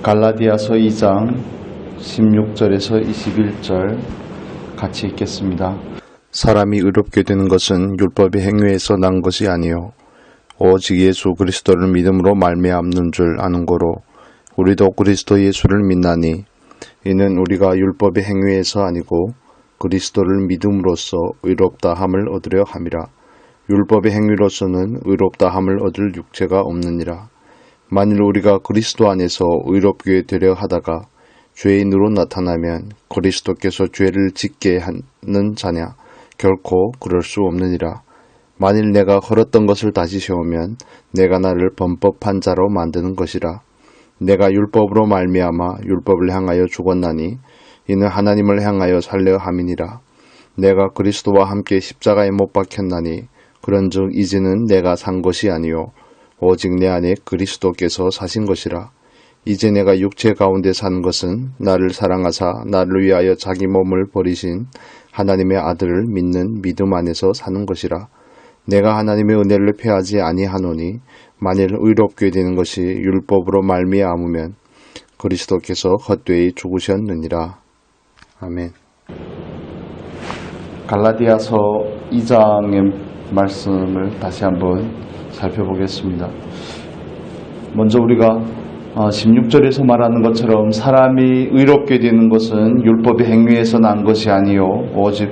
갈라디아서 2장 16절에서 21절 같이 읽겠습니다. 사람이 의롭게 되는 것은 율법의 행위에서 난 것이 아니요 오직 예수 그리스도를 믿음으로 말미암는 줄 아는 거로 우리도 그리스도 예수를 믿나니 이는 우리가 율법의 행위에서 아니고 그리스도를 믿음으로써 의롭다 함을 얻으려 함이라. 율법의 행위로서는 의롭다 함을 얻을 육체가 없느니라. 만일 우리가 그리스도 안에서 의롭게 되려 하다가 죄인으로 나타나면 그리스도께서 죄를 짓게 하는 자냐? 결코 그럴 수 없느니라. 만일 내가 헐었던 것을 다시 세우면 내가 나를 범법한 자로 만드는 것이라. 내가 율법으로 말미암아 율법을 향하여 죽었나니 이는 하나님을 향하여 살려 함이니라. 내가 그리스도와 함께 십자가에 못 박혔나니 그런즉 이제는 내가 산 것이 아니요 오직 내 안에 그리스도께서 사신 것이라. 이제 내가 육체 가운데 사는 것은 나를 사랑하사 나를 위하여 자기 몸을 버리신 하나님의 아들을 믿는 믿음 안에서 사는 것이라. 내가 하나님의 은혜를 패하지 아니하노니 만일 의롭게 되는 것이 율법으로 말미암으면 그리스도께서 헛되이 죽으셨느니라. 아멘. 갈라디아서 2장의 말씀을 다시 한번 살펴보겠습니다. 먼저 우리가 16절에서 말하는 것처럼 사람이 의롭게 되는 것은 율법의 행위에서 난 것이 아니요 오직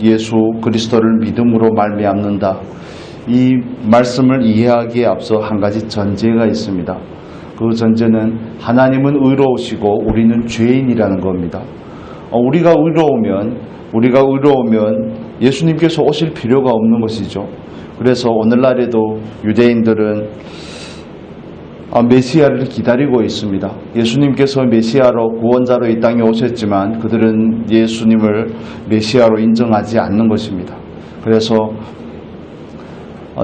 예수 그리스도를 믿음으로 말미암는다. 이 말씀을 이해하기에 앞서 한 가지 전제가 있습니다. 그 전제는 하나님은 의로우시고 우리는 죄인이라는 겁니다. 우리가 의로우면 예수님께서 오실 필요가 없는 것이죠. 그래서 오늘날에도 유대인들은 메시아를 기다리고 있습니다. 예수님께서 메시아로 구원자로 이 땅에 오셨지만 그들은 예수님을 메시아로 인정하지 않는 것입니다. 그래서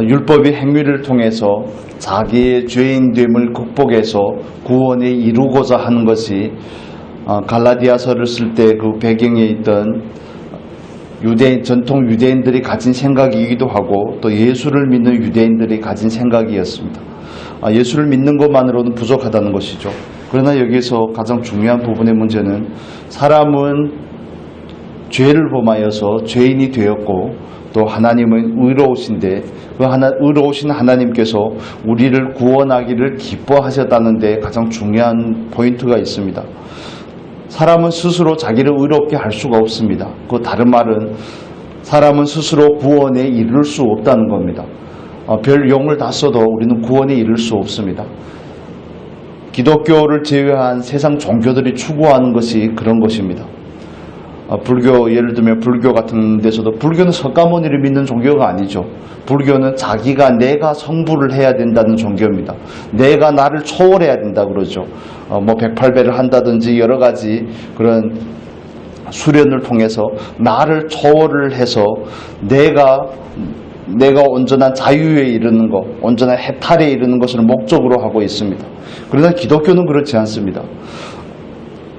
율법의 행위를 통해서 자기의 죄인됨을 극복해서 구원에 이루고자 하는 것이 갈라디아서를 쓸 때 그 배경에 있던 전통 유대인들이 가진 생각이기도 하고 또 예수를 믿는 유대인들이 가진 생각이었습니다. 예수를 믿는 것만으로는 부족하다는 것이죠. 그러나 여기에서 가장 중요한 부분의 문제는 사람은 죄를 범하여서 죄인이 되었고 또 하나님은 의로우신데 그 의로우신 하나님께서 우리를 구원하기를 기뻐하셨다는 데 가장 중요한 포인트가 있습니다. 사람은 스스로 자기를 의롭게 할 수가 없습니다. 그 다른 말은 사람은 스스로 구원에 이를 수 없다는 겁니다. 별 용을 다 써도 우리는 구원에 이를 수 없습니다. 기독교를 제외한 세상 종교들이 추구하는 것이 그런 것입니다. 불교, 예를 들면 불교 같은 데서도 불교는 석가모니를 믿는 종교가 아니죠. 불교는 내가 성불을 해야 된다는 종교입니다. 내가 나를 초월해야 된다 그러죠. 108배를 한다든지 여러 가지 그런 수련을 통해서 나를 초월을 해서 내가 온전한 자유에 이르는 것, 온전한 해탈에 이르는 것을 목적으로 하고 있습니다. 그러나 기독교는 그렇지 않습니다.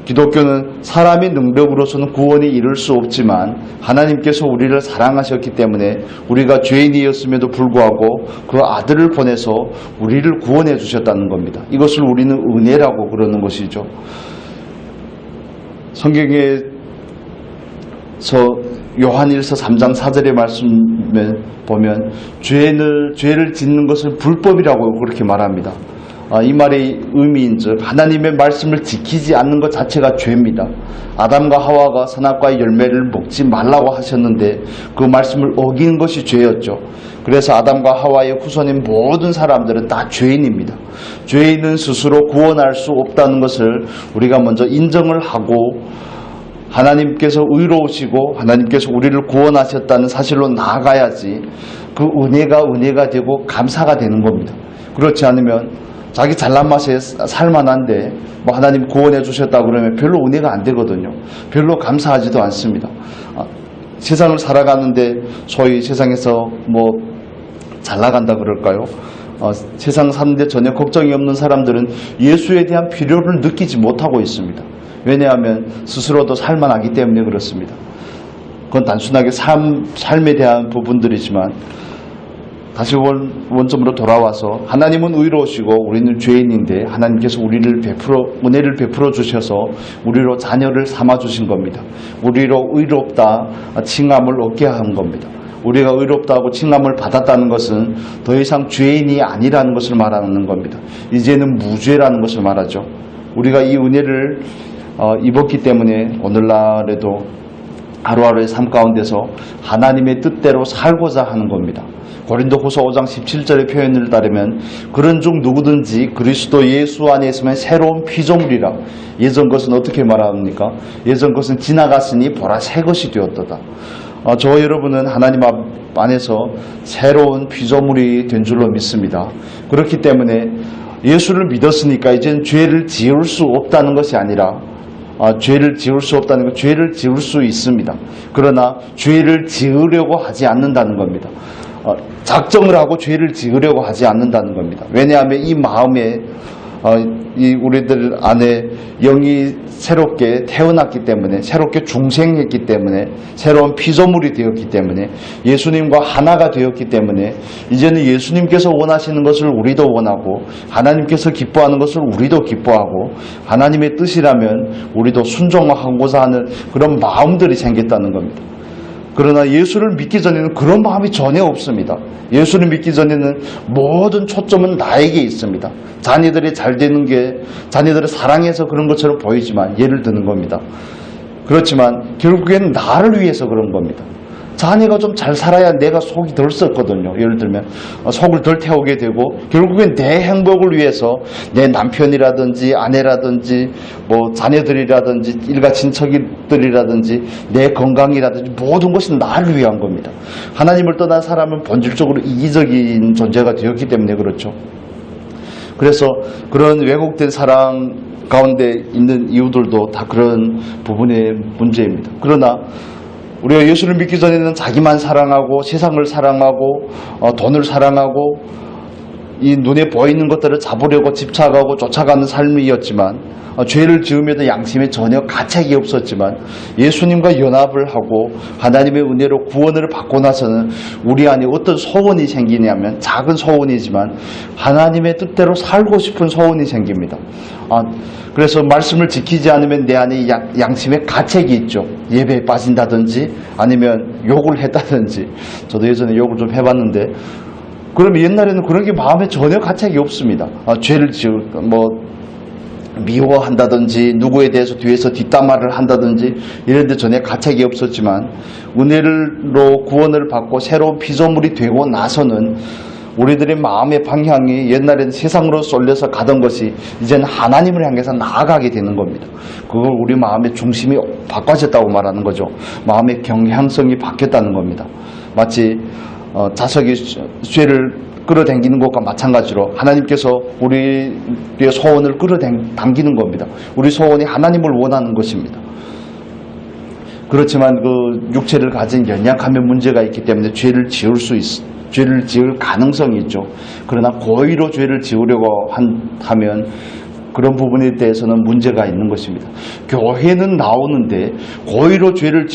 기독교는 사람의 능력으로서는 구원에 이를 수 없지만 하나님께서 우리를 사랑하셨기 때문에 우리가 죄인이었음에도 불구하고 그 아들을 보내서 우리를 구원해 주셨다는 겁니다. 이것을 우리는 은혜라고 그러는 것이죠. 성경에서 요한일서 3장 4절의 말씀을 보면 죄를 짓는 것을 불법이라고 그렇게 말합니다. 이 말의 의미인즉 하나님의 말씀을 지키지 않는 것 자체가 죄입니다. 아담과 하와가 선악과의 열매를 먹지 말라고 하셨는데 그 말씀을 어기는 것이 죄였죠. 그래서 아담과 하와의 후손인 모든 사람들은 다 죄인입니다. 죄인은 스스로 구원할 수 없다는 것을 우리가 먼저 인정을 하고 하나님께서 의로우시고 하나님께서 우리를 구원하셨다는 사실로 나아가야지 그 은혜가 되고 감사가 되는 겁니다. 그렇지 않으면 자기 잘난 맛에 살만한데 하나님 구원해 주셨다 그러면 별로 은혜가 안 되거든요. 별로 감사하지도 않습니다. 세상을 살아가는데 소위 세상에서 잘 나간다 그럴까요? 세상 사는데 전혀 걱정이 없는 사람들은 예수에 대한 필요를 느끼지 못하고 있습니다. 왜냐하면 스스로도 살만하기 때문에 그렇습니다. 그건 단순하게 삶에 대한 부분들이지만 다시 원점으로 돌아와서 하나님은 의로우시고 우리는 죄인인데 하나님께서 은혜를 베풀어 주셔서 우리로 자녀를 삼아 주신 겁니다. 우리로 의롭다 칭함을 얻게 한 겁니다. 우리가 의롭다고 칭함을 받았다는 것은 더 이상 죄인이 아니라는 것을 말하는 겁니다. 이제는 무죄라는 것을 말하죠. 우리가 이 은혜를 입었기 때문에 오늘날에도 하루하루의 삶 가운데서 하나님의 뜻대로 살고자 하는 겁니다. 고린도후서 5장 17절의 표현을 따르면 그런 중 누구든지 그리스도 예수 안에 있으면 새로운 피조물이라. 예전 것은 어떻게 말합니까? 예전 것은 지나갔으니 보라 새 것이 되었도다. 저와 여러분은 하나님 안에서 새로운 피조물이 된 줄로 믿습니다. 그렇기 때문에 예수를 믿었으니까 이제는 죄를 지을 수 없다는 것이 아니라 죄를 지을 수 없다는 것, 죄를 지을 수 있습니다. 그러나 죄를 지으려고 하지 않는다는 겁니다. 작정을 하고 죄를 지으려고 하지 않는다는 겁니다. 왜냐하면 이 마음에 이 우리들 안에 영이 새롭게 태어났기 때문에, 새롭게 중생했기 때문에, 새로운 피조물이 되었기 때문에, 예수님과 하나가 되었기 때문에 이제는 예수님께서 원하시는 것을 우리도 원하고 하나님께서 기뻐하는 것을 우리도 기뻐하고 하나님의 뜻이라면 우리도 순종하고자 하는 그런 마음들이 생겼다는 겁니다. 그러나 예수를 믿기 전에는 그런 마음이 전혀 없습니다. 예수를 믿기 전에는 모든 초점은 나에게 있습니다. 자녀들이 잘 되는 게 자녀들을 사랑해서 그런 것처럼 보이지만 예를 드는 겁니다. 그렇지만 결국엔 나를 위해서 그런 겁니다. 자녀가 좀 잘 살아야 내가 속이 덜 썩거든요. 예를 들면 속을 덜 태우게 되고 결국엔 내 행복을 위해서 내 남편이라든지 아내라든지 뭐 자녀들이라든지 일가 친척들이라든지 내 건강이라든지 모든 것이 나를 위한 겁니다. 하나님을 떠난 사람은 본질적으로 이기적인 존재가 되었기 때문에 그렇죠. 그래서 그런 왜곡된 사랑 가운데 있는 이유들도 다 그런 부분의 문제입니다. 그러나 우리가 예수를 믿기 전에는 자기만 사랑하고 세상을 사랑하고 돈을 사랑하고 이 눈에 보이는 것들을 잡으려고 집착하고 쫓아가는 삶이었지만 죄를 지으면서 양심에 전혀 가책이 없었지만 예수님과 연합을 하고 하나님의 은혜로 구원을 받고 나서는 우리 안에 어떤 소원이 생기냐면 작은 소원이지만 하나님의 뜻대로 살고 싶은 소원이 생깁니다. 그래서 말씀을 지키지 않으면 내 안에 양심에 가책이 있죠. 예배에 빠진다든지 아니면 욕을 했다든지. 저도 예전에 욕을 좀 해봤는데 그러면 옛날에는 그런 게 마음에 전혀 가책이 없습니다. 죄를 미워한다든지 누구에 대해서 뒤에서 뒷담화를 한다든지 이런 데 전혀 가책이 없었지만 은혜로 구원을 받고 새로운 피조물이 되고 나서는 우리들의 마음의 방향이 옛날에는 세상으로 쏠려서 가던 것이 이제는 하나님을 향해서 나아가게 되는 겁니다. 그걸 우리 마음의 중심이 바꿔졌다고 말하는 거죠. 마음의 경향성이 바뀌었다는 겁니다. 마치 자석이 쇠를 끌어당기는 것과 마찬가지로 하나님께서 우리의 소원을 끌어당기는 겁니다. 우리 소원이 하나님을 원하는 것입니다. 그렇지만 그 육체를 가진 연약함의 문제가 있기 때문에 죄를 지을 가능성이 있죠. 그러나 고의로 죄를 지으려고 하면 그런 부분에 대해서는 문제가 있는 것입니다. 교회는 나오는데 고의로 죄를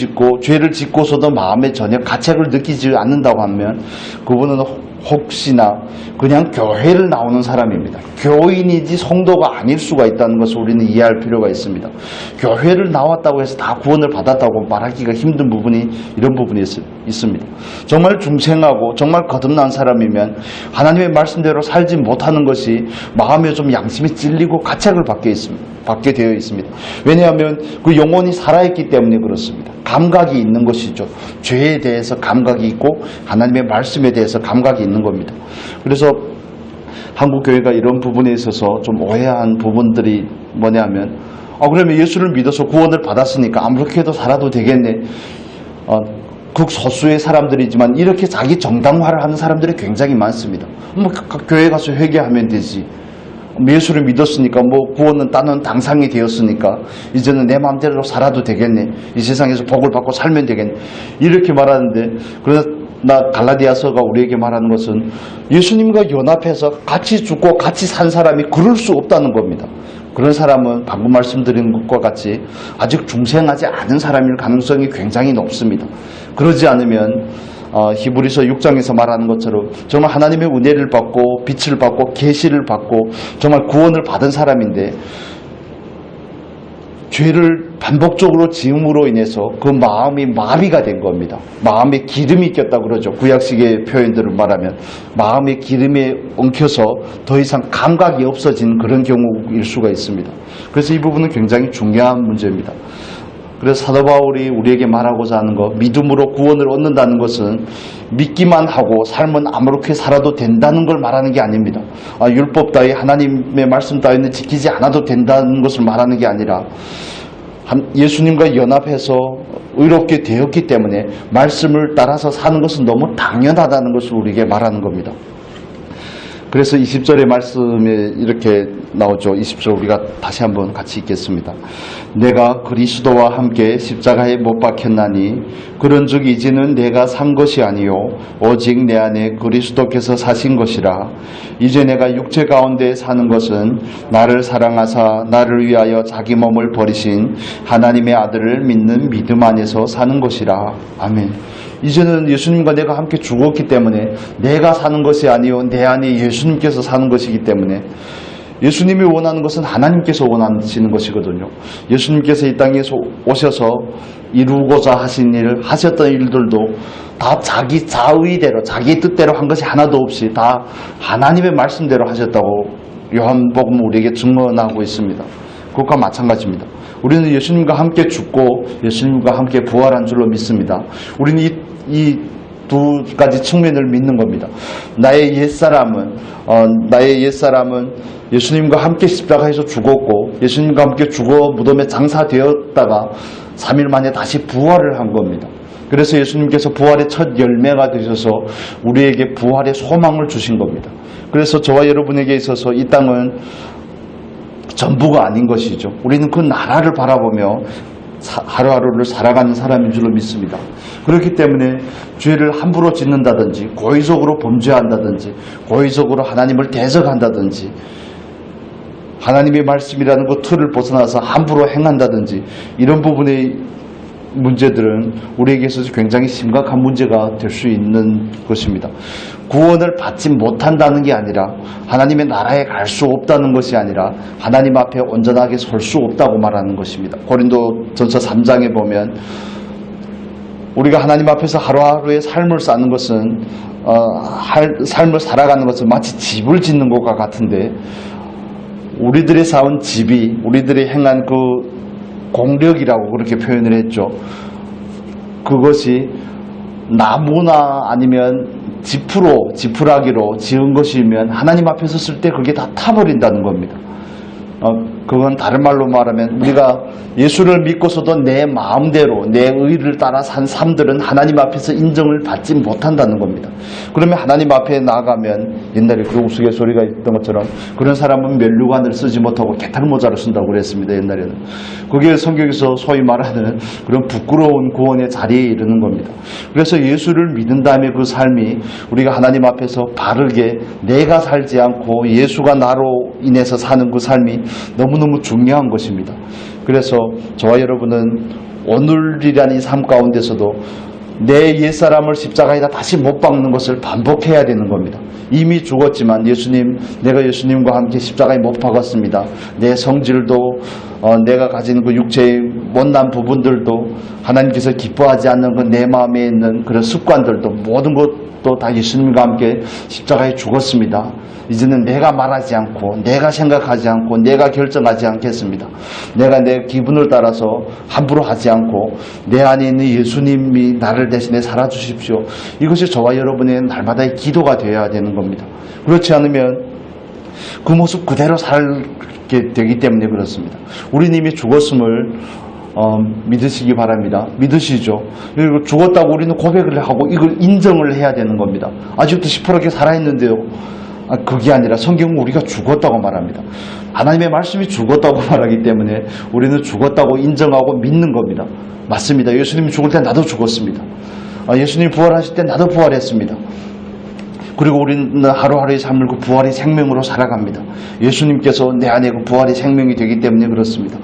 짓고서도 마음에 전혀 가책을 느끼지 않는다고 하면 그분은 혹시나 그냥 교회를 나오는 사람입니다. 교인이지 성도가 아닐 수가 있다는 것을 우리는 이해할 필요가 있습니다. 교회를 나왔다고 해서 다 구원을 받았다고 말하기가 힘든 부분이 이런 부분이 있습니다. 정말 중생하고 정말 거듭난 사람이면 하나님의 말씀대로 살지 못하는 것이 마음에 좀 양심이 찔리고 가책을 받게 되어 있습니다. 왜냐하면 그 영혼이 살아있기 때문에 그렇습니다. 감각이 있는 것이죠. 죄에 대해서 감각이 있고 하나님의 말씀에 대해서 감각이 있는 겁니다. 그래서 한국 교회가 이런 부분에 있어서 좀 오해한 부분들이 뭐냐면 그러면 예수를 믿어서 구원을 받았으니까 아무렇게 해도 살아도 되겠네. 극소수의 사람들이지만 이렇게 자기 정당화를 하는 사람들이 굉장히 많습니다. 교회 가서 회개하면 되지. 예수를 믿었으니까 구원은 따는 당상이 되었으니까 이제는 내 마음대로 살아도 되겠네. 이 세상에서 복을 받고 살면 되겠네. 이렇게 말하는데 그러나 갈라디아서가 우리에게 말하는 것은 예수님과 연합해서 같이 죽고 같이 산 사람이 그럴 수 없다는 겁니다. 그런 사람은 방금 말씀드린 것과 같이 아직 중생하지 않은 사람일 가능성이 굉장히 높습니다. 그러지 않으면 히브리서 6장에서 말하는 것처럼 정말 하나님의 은혜를 받고 빛을 받고 계시를 받고 정말 구원을 받은 사람인데 죄를 반복적으로 지음으로 인해서 그 마음이 마비가 된 겁니다. 마음에 기름이 꼈다 그러죠. 구약식의 표현들을 말하면 마음의 기름에 엉켜서 더 이상 감각이 없어진 그런 경우일 수가 있습니다. 그래서 이 부분은 굉장히 중요한 문제입니다. 그래서 사도 바울이 우리에게 말하고자 하는 것, 믿음으로 구원을 얻는다는 것은 믿기만 하고 삶은 아무렇게 살아도 된다는 걸 말하는 게 아닙니다. 율법 따위 하나님의 말씀 따위는 지키지 않아도 된다는 것을 말하는 게 아니라 예수님과 연합해서 의롭게 되었기 때문에 말씀을 따라서 사는 것은 너무 당연하다는 것을 우리에게 말하는 겁니다. 그래서 20절의 말씀에 이렇게 나오죠. 20절 우리가 다시 한번 같이 읽겠습니다. 내가 그리스도와 함께 십자가에 못 박혔나니 그런즉 이제는 내가 산 것이 아니요 오직 내 안에 그리스도께서 사신 것이라. 이제 내가 육체 가운데 사는 것은 나를 사랑하사 나를 위하여 자기 몸을 버리신 하나님의 아들을 믿는 믿음 안에서 사는 것이라. 아멘. 이제는 예수님과 내가 함께 죽었기 때문에 내가 사는 것이 아니요 내 안에 예수님께서 사는 것이기 때문에 예수님이 원하는 것은 하나님께서 원하시는 것이거든요. 예수님께서 이 땅에 오셔서 이루고자 하신 일, 하셨던 일들도 다 자기 자의대로 자기 뜻대로 한 것이 하나도 없이 다 하나님의 말씀대로 하셨다고 요한복음 우리에게 증언하고 있습니다. 그것과 마찬가지입니다. 우리는 예수님과 함께 죽고 예수님과 함께 부활한 줄로 믿습니다. 우리는 이 두 가지 측면을 믿는 겁니다. 나의 옛사람은 예수님과 함께 십자가에서 죽었고 예수님과 함께 죽어 무덤에 장사되었다가 3일 만에 다시 부활을 한 겁니다. 그래서 예수님께서 부활의 첫 열매가 되셔서 우리에게 부활의 소망을 주신 겁니다. 그래서 저와 여러분에게 있어서 이 땅은 전부가 아닌 것이죠. 우리는 그 나라를 바라보며 하루하루를 살아가는 사람인 줄로 믿습니다. 그렇기 때문에 죄를 함부로 짓는다든지 고의적으로 범죄한다든지 고의적으로 하나님을 대적한다든지 하나님의 말씀이라는 그 틀을 벗어나서 함부로 행한다든지 이런 부분의 문제들은 우리에게 있어서 굉장히 심각한 문제가 될 수 있는 것입니다. 구원을 받지 못한다는 게 아니라 하나님의 나라에 갈 수 없다는 것이 아니라 하나님 앞에 온전하게 설 수 없다고 말하는 것입니다. 고린도전서 3장에 보면 우리가 하나님 앞에서 하루하루의 삶을 사는 것은 삶을 살아가는 것은 마치 집을 짓는 것과 같은데 우리들의 쌓은 집이 우리들이 행한 그 공력이라고 그렇게 표현을 했죠. 그것이 나무나 아니면 지푸라기로 지은 것이면 하나님 앞에 섰을 때 그게 다 타버린다는 겁니다. 그건 다른 말로 말하면 우리가 예수를 믿고서도 내 마음대로 내 의를 따라 산 삶들은 하나님 앞에서 인정을 받지 못한다는 겁니다. 그러면 하나님 앞에 나아가면 옛날에 그 우스갯소리가 있던 것처럼 그런 사람은 면류관을 쓰지 못하고 개털모자를 쓴다고 그랬습니다. 옛날에는. 그게 성경에서 소위 말하는 그런 부끄러운 구원의 자리에 이르는 겁니다. 그래서 예수를 믿은 다음에 그 삶이 우리가 하나님 앞에서 바르게 내가 살지 않고 예수가 나로 인해서 사는 그 삶이 너무너무 중요한 것입니다. 그래서 저와 여러분은 오늘이라는 이 삶 가운데서도 내 옛사람을 십자가에다 다시 못 박는 것을 반복해야 되는 겁니다. 이미 죽었지만 내가 예수님과 함께 십자가에 못 박았습니다. 내 성질도 내가 가진 그 육체의 못난 부분들도 하나님께서 기뻐하지 않는 그 내 마음에 있는 그런 습관들도 모든 것도 다 예수님과 함께 십자가에 죽었습니다. 이제는 내가 말하지 않고 내가 생각하지 않고 내가 결정하지 않겠습니다. 내가 내 기분을 따라서 함부로 하지 않고 내 안에 있는 예수님이 나를 대신에 살아주십시오. 이것이 저와 여러분의 날마다의 기도가 되어야 되는 겁니다. 그렇지 않으면 그 모습 그대로 살게 되기 때문에 그렇습니다. 우리는 이미 죽었음을 믿으시기 바랍니다. 믿으시죠? 그리고 죽었다고 우리는 고백을 하고 이걸 인정을 해야 되는 겁니다. 아직도 시퍼렇게 살아있는데요. 그게 아니라 성경은 우리가 죽었다고 말합니다. 하나님의 말씀이 죽었다고 말하기 때문에 우리는 죽었다고 인정하고 믿는 겁니다. 맞습니다. 예수님이 죽을 때 나도 죽었습니다. 예수님이 부활하실 때 나도 부활했습니다. 그리고 우리는 하루하루의 삶을 그 부활의 생명으로 살아갑니다. 예수님께서 내 안에 그 부활의 생명이 되기 때문에 그렇습니다.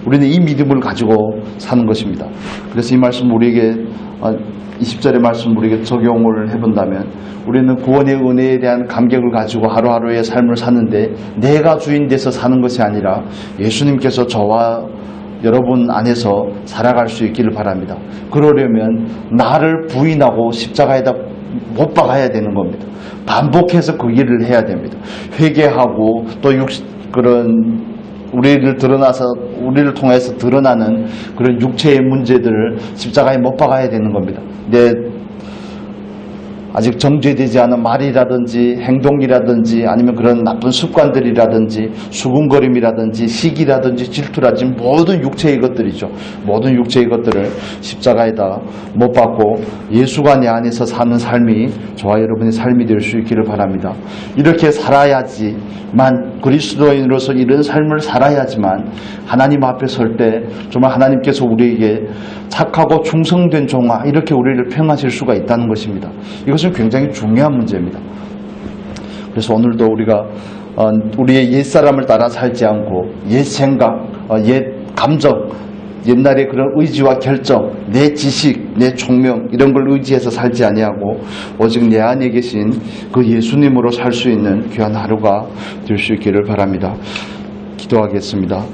우리는 이 믿음을 가지고 사는 것입니다. 그래서 이 말씀 우리에게 20절의 말씀 우리에게 적용을 해본다면 우리는 구원의 은혜에 대한 감격을 가지고 하루하루의 삶을 사는데 내가 주인 돼서 사는 것이 아니라 예수님께서 저와 여러분 안에서 살아갈 수 있기를 바랍니다. 그러려면 나를 부인하고 십자가에다 못 박아야 되는 겁니다. 반복해서 그 일을 해야 됩니다. 회개하고 또 그런 우리를 통해서 드러나는 그런 육체의 문제들을 십자가에 못 박아야 되는 겁니다. 아직 정죄되지 않은 말이라든지 행동이라든지 아니면 그런 나쁜 습관들이라든지 수군거림이라든지 시기라든지 질투라든지 모든 육체의 것들이죠. 모든 육체의 것들을 십자가에다 못 박고 예수가 내 안에서 사는 삶이 저와 여러분의 삶이 될 수 있기를 바랍니다. 이렇게 살아야지만 그리스도인으로서 이런 삶을 살아야지만 하나님 앞에 설 때 정말 하나님께서 우리에게 착하고 충성된 종아 이렇게 우리를 평하실 수가 있다는 것입니다. 이것은 굉장히 중요한 문제입니다. 그래서 오늘도 우리가 우리의 옛사람을 따라 살지 않고 옛 생각, 옛 감정, 옛날의 그런 의지와 결정, 내 지식, 내 총명 이런 걸 의지해서 살지 아니하고 오직 내 안에 계신 그 예수님으로 살 수 있는 귀한 하루가 될 수 있기를 바랍니다. 기도하겠습니다.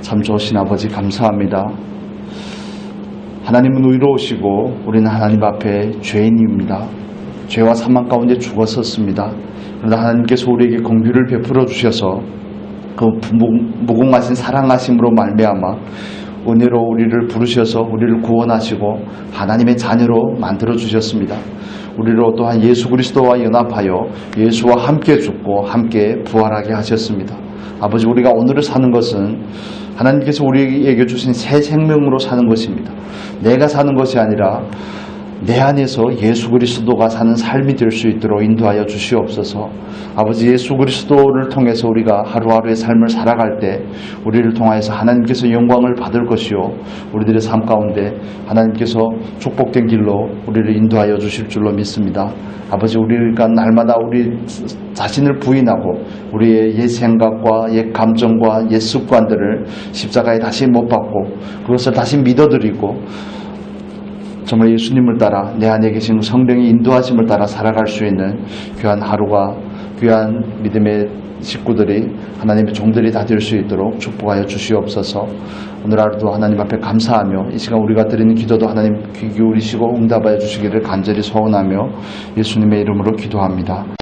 참 좋으신 아버지 감사합니다. 하나님은 의로우시고 우리는 하나님 앞에 죄인입니다. 죄와 사망 가운데 죽었었습니다. 그러나 하나님께서 우리에게 긍휼을 베풀어 주셔서 그 무궁하신 사랑하심으로 말미암아 은혜로 우리를 부르셔서 우리를 구원하시고 하나님의 자녀로 만들어 주셨습니다. 우리로 또한 예수 그리스도와 연합하여 예수와 함께 죽고 함께 부활하게 하셨습니다. 아버지, 우리가 오늘을 사는 것은 하나님께서 우리에게 주신 새 생명으로 사는 것입니다. 내가 사는 것이 아니라 내 안에서 예수 그리스도가 사는 삶이 될 수 있도록 인도하여 주시옵소서. 아버지, 예수 그리스도를 통해서 우리가 하루하루의 삶을 살아갈 때 우리를 통하여서 하나님께서 영광을 받을 것이요 우리들의 삶 가운데 하나님께서 축복된 길로 우리를 인도하여 주실 줄로 믿습니다. 아버지, 우리가 날마다 우리 자신을 부인하고 우리의 옛 생각과 옛 감정과 옛 습관들을 십자가에 다시 못 박고 그것을 다시 믿어드리고 정말 예수님을 따라 내 안에 계신 성령의 인도하심을 따라 살아갈 수 있는 귀한 하루가 귀한 믿음의 식구들이 하나님의 종들이 다 될 수 있도록 축복하여 주시옵소서. 오늘 하루도 하나님 앞에 감사하며 이 시간 우리가 드리는 기도도 하나님 귀 기울이시고 응답하여 주시기를 간절히 소원하며 예수님의 이름으로 기도합니다.